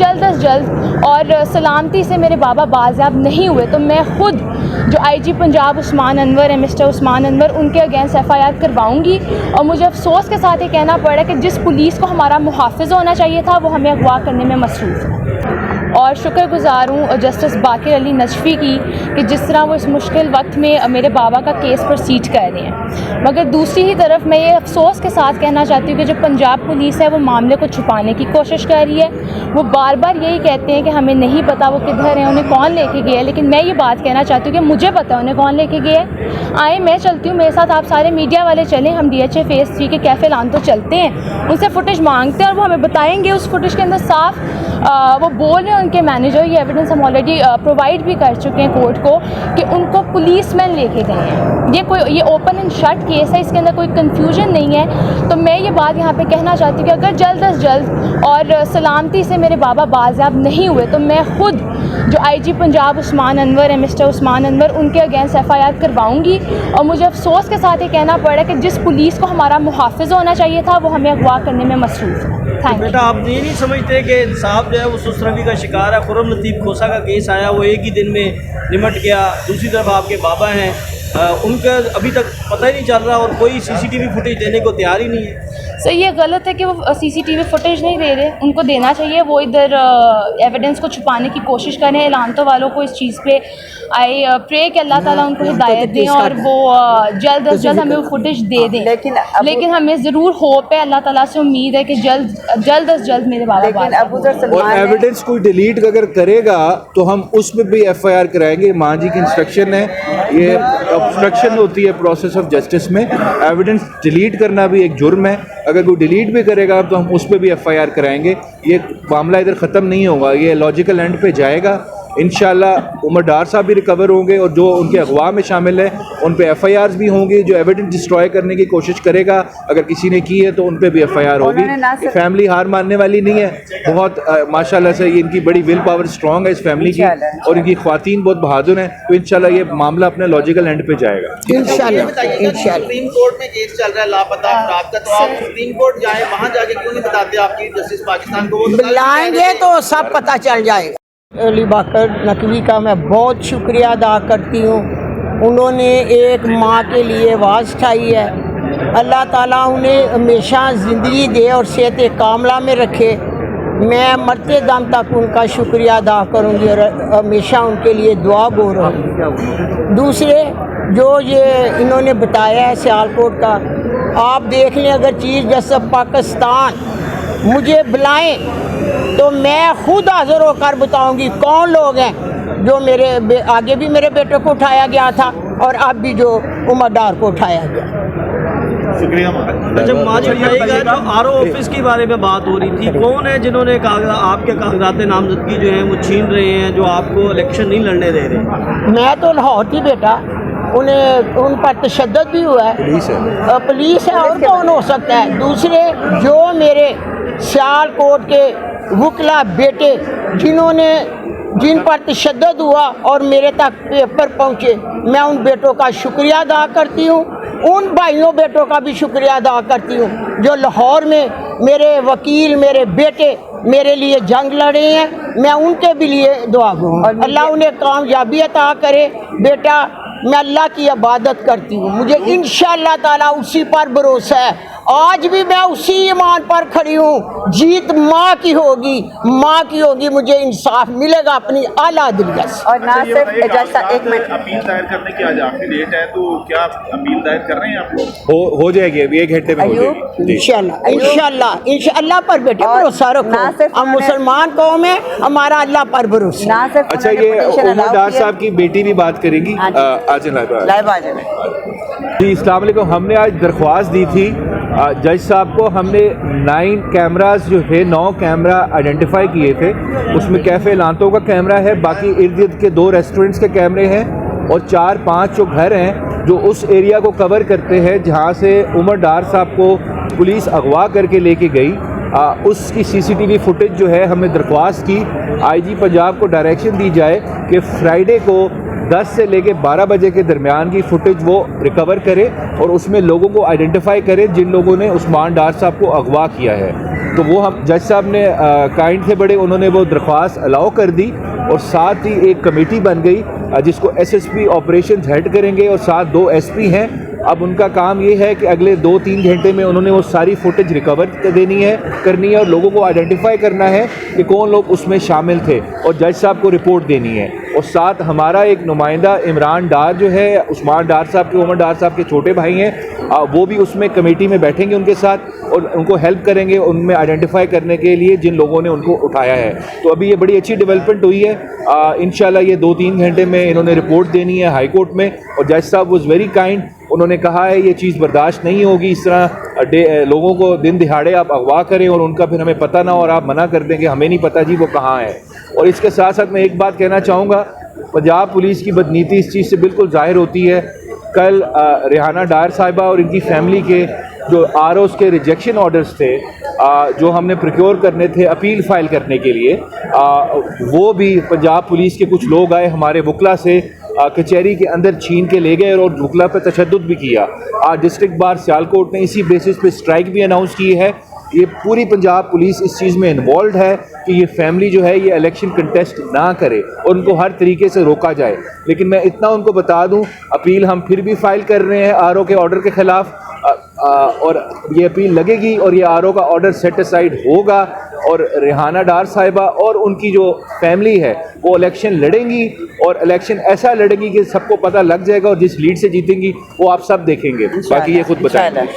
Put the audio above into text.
जल्द अज जल्द और सलामती से मेरे बाबा बाज़याब नहीं हुए तो मैं ख़ुद जो IG पंजाब उस्मान अनवर है, मिस्टर उस्मान अनवर, उनके अगेंस्ट FIR करवाऊँगी। और मुझे अफसोस के साथ ये कहना पड़ा कि जिस पुलिस को हमारा मुहाफ़िज़ होना चाहिए था वो हमें अगवा करने में मसरूफ़ है। और शुक्रगुज़ार हूँ जस्टिस बाकिर अली नजफ़ी की कि जिस तरह वो इस मुश्किल वक्त में मेरे बाबा का केस प्रोसीड कर रहे हैं। मगर दूसरी ही तरफ मैं ये अफसोस के साथ कहना चाहती हूँ कि जो पंजाब पुलिस है वो मामले को छुपाने की कोशिश कर रही है। वो बार बार यही कहते हैं कि हमें नहीं पता वो किधर है, उन्हें कौन लेके गया है। लेकिन मैं ये बात कहना चाहती हूँ कि मुझे पता है उन्हें कौन लेके गया है। आए मैं चलती हूँ, मेरे साथ आप सारे मीडिया वाले चलें, हम DHA फेज़ 3 के कैफ़े लान तो चलते हैं, उनसे फुटेज मांगते हैं और वो हमें बताएंगे। उस फुटेज के अंदर साफ वो बोल रहे हैं उनके मैनेजर, ये एविडेंस हम ऑलरेडी प्रोवाइड भी कर चुके हैं कोर्ट को, कि उनको पुलिसमैन लेके गए हैं। ये ओपन एंड शट केस है, इसके अंदर कोई कन्फ्यूजन नहीं है। तो मैं ये बात यहाँ पे कहना चाहती हूँ कि अगर जल्द अज जल्द और सलामती से मेरे बाबा बाज़याब नहीं हुए तो मैं ख़ुद जो IG पंजाब उस्मान अनवर है, मिस्टर उस्मान अनवर, उनके अगेंस्ट FIR करवाऊँगी। और मुझे अफसोस के साथ ये कहना पड़ा कि जिस पुलिस को हमारा मुहाफ़िज़ होना चाहिए था वो हमें अगवा करने में मसरूफ़ है। तो बेटा, आप ये नहीं समझते कि इंसाफ जो है वो सुसरवी का शिकार है? खुर्रम लतीफ़ खोसा का केस आया, वो एक ही दिन में निमट गया। दूसरी तरफ आपके बाबा हैं, उनका अभी तक पता ही नहीं चल रहा और कोई CCTV फुटेज देने को तैयार ही नहीं है। सर ये गलत है कि वो CCTV फुटेज नहीं दे रहे, उनको देना चाहिए। वो इधर एविडेंस को छुपाने की कोशिश करें। एलानतो वालों को इस चीज़ पे आई प्रे कि अल्लाह ताला उनको हिदायत दें और वो जल्द अज जल्द हमें वो फुटेज दे दें। लेकिन हमें ज़रूर होप है, अल्लाह ताला से उम्मीद है कि जल्द अज जल्द मेरे बाबा और एविडेंस कोई डिलीट अगर करेगा तो हम उस पर भी FIR कराएंगे। मां जी की इंस्ट्रक्शन है, ये ऑब्स्ट्रक्शन होती है प्रोसेस ऑफ जस्टिस में। एविडेंस डिलीट करना भी एक जुर्म है, अगर कोई डिलीट भी करेगा तो हम उस पर भी FIR कराएंगे। ये मामला इधर ख़त्म नहीं होगा, ये लॉजिकल एंड पे जाएगा। इंशाल्लाह उमर डार साहब भी रिकवर होंगे और जो उनके अगवा में शामिल है उन पे FIRs भी होंगी। जो एविडेंस डिस्ट्रॉय करने की कोशिश करेगा अगर किसी ने की है तो उन पे भी FIR होगी। फैमिली हार मानने वाली नहीं है, बहुत माशाल्लाह से इनकी बड़ी विल पावर स्ट्रॉन्ग है इस फैमिली की, और इनकी ख्वातीन बहुत बहादुर हैं। तो इंशाल्लाह ये मामला अपने लॉजिकल एंड पे जाएगा इंशाल्लाह। सुप्रीम कोर्ट में केस चल रहा है लापता अफराद का, तो आप सुप्रीम कोर्ट जाए, वहाँ जाके क्यों नहीं बताते आपकी जस्टिस पाकिस्तान को? वो बुलाएंगे तो सब पता चल जाएगा। अली बाकर नकवी का मैं बहुत शुक्रिया अदा करती हूँ। उन्होंने एक माँ के लिए आवाज़ उठाई है। अल्लाह ताला उन्हें हमेशा ज़िंदगी दे और सेहत कामला में रखे। मैं मरते दम तक उनका शुक्रिया अदा करूँगी और हमेशा उनके लिए दुआ गो रहूँगी। दूसरे जो ये इन्होंने बताया है सियालकोट का, आप देख लें, अगर चीफ जस्टिस पाकिस्तान मुझे बुलाएं तो मैं खुद हाजिर होकर बताऊंगी कौन लोग हैं जो मेरे आगे भी मेरे बेटे को उठाया गया था और अब भी जो उमर डार को उठाया गया। शुक्रिया। अच्छा, माजी बताइएगा, जो RO ऑफिस के बारे में बात हो रही थी, कौन है जिन्होंने आपके कागजात नामजदगी जो है वो छीन रहे हैं, जो आपको इलेक्शन नहीं लड़ने दे रहे? मैं तो लाहौर थी बेटा, उन पर तशद्दुद भी हुआ है, पुलिस है और कौन हो सकता है। दूसरे जो मेरे सियालकोट के वकला बेटे जिन पर तशद्दुद हुआ और मेरे तक पेपर पहुँचे, मैं उन बेटों का शुक्रिया अदा करती हूँ। उन भाइयों बेटों का भी शुक्रिया अदा करती हूँ जो लाहौर में मेरे वकील, मेरे बेटे मेरे लिए जंग लड़े हैं। मैं उनके भी लिए दुआ करूँ, अल्लाह उन्हें कामयाबी अता करे। बेटा, मैं अल्लाह की इबादत करती हूँ, मुझे इंशाअल्लाह ताला उसी पर भरोसा है। आज भी मैं उसी ईमान पर खड़ी हूँ। जीत माँ की होगी, मुझे इंसाफ मिलेगा अपनी आला अदलिया से। और ना सिर्फ जैसा एक मिनट, अपील दायर करने की आज आखिरी डेट है, तो क्या अपील दायर कर रहे हैं आप लोग? हो जाएगी, अभी 1 घंटे में हो जाएगी इंशाअल्लाह पर बेटे भरोसा रखो। हम मुसलमान कौम है, हमारा अल्लाह पर भरोसा। अच्छा, ये उमर डार साहब की बेटी भी बात करेंगी। जी, अस्सलाम वालेकुम। हमने आज दरख्वास्त दी थी जज साहब को। हमने 9 कैमरास जो है 9 कैमरा आइडेंटिफाई किए थे। उसमें कैफ़े लांतो का कैमरा है, बाकी इर्द गिर्द के 2 रेस्टोरेंट्स के कैमरे हैं और 4-5 जो घर हैं जो उस एरिया को कवर करते हैं जहां से उमर डार साहब को पुलिस अगवा करके लेके गई। उसकी CCTV फुटेज जो है हमने दरख्वास्त की IG पंजाब को डायरेक्शन दी जाए कि फ्राइडे को 10 से लेके 12 बजे के दरमियान की फुटेज वो रिकवर करे और उसमें लोगों को आइडेंटिफाई करे जिन लोगों ने उस्मान डार साहब को अगवा किया है। तो वो हम जज साहब ने काइंड थे बड़े, उन्होंने वो दरख्वास्त अलाउ कर दी और साथ ही एक कमेटी बन गई जिसको एसएसपी ऑपरेशंस हेड करेंगे और साथ 2 एसपी हैं। अब उनका काम ये है कि अगले 2-3 घंटे में उन्होंने वो सारी फुटेज रिकवर करनी है और लोगों को आइडेंटिफाई करना है कि कौन लोग उसमें शामिल थे और जज साहब को रिपोर्ट देनी है। और साथ हमारा एक नुमाइंदा इमरान डार जो है उस्मान डार साहब के, उमर डार साहब के छोटे भाई हैं, वो भी उसमें कमेटी में बैठेंगे उनके साथ और उनको हेल्प करेंगे उनमें आइडेंटिफाई करने के लिए जिन लोगों ने उनको उठाया है। तो अभी ये बड़ी अच्छी डेवलपमेंट हुई है। इंशाल्लाह ये 2-3 घंटे में इन्होंने रिपोर्ट देनी है हाई कोर्ट में और जज साहब वाज वेरी काइंड, उन्होंने कहा है ये चीज़ बर्दाश्त नहीं होगी इस तरह लोगों को दिन दिहाड़े आप अगवा करें और उनका फिर हमें पता ना और आप मना कर दें कि हमें नहीं पता जी वो कहाँ है। और इसके साथ साथ मैं एक बात कहना चाहूँगा, पंजाब पुलिस की बदनीति इस चीज़ से बिल्कुल ज़ाहिर होती है। कल रेहाना डार साहिबा और इनकी फैमिली के जो आरओज़ के रिजेक्शन ऑर्डर्स थे जो हमने प्रोक्योर करने थे अपील फाइल करने के लिए, वो भी पंजाब पुलिस के कुछ लोग आए हमारे वकला से कचहरी के अंदर छीन के ले गए और वकला पर तशद्दुद भी किया। आज डिस्ट्रिक्ट बार सियालकोट ने इसी बेसिस पे स्ट्राइक भी अनाउंस की है। ये पूरी पंजाब पुलिस इस चीज़ में इन्वॉल्व है कि ये फैमिली जो है ये इलेक्शन कंटेस्ट ना करे और उनको हर तरीके से रोका जाए। लेकिन मैं इतना उनको बता दूं, अपील हम फिर भी फाइल कर रहे हैं आरओ के ऑर्डर के ख़िलाफ़ और ये अपील लगेगी और ये आरओ का ऑर्डर सेट असाइड होगा और रेहाना डार साहिबा और उनकी जो फैमिली है वो इलेक्शन लड़ेंगी और इलेक्शन ऐसा लड़ेंगी कि सबको पता लग जाएगा और जिस लीड से जीतेंगी वो आप सब देखेंगे, बाकी ये खुद बताएंगे।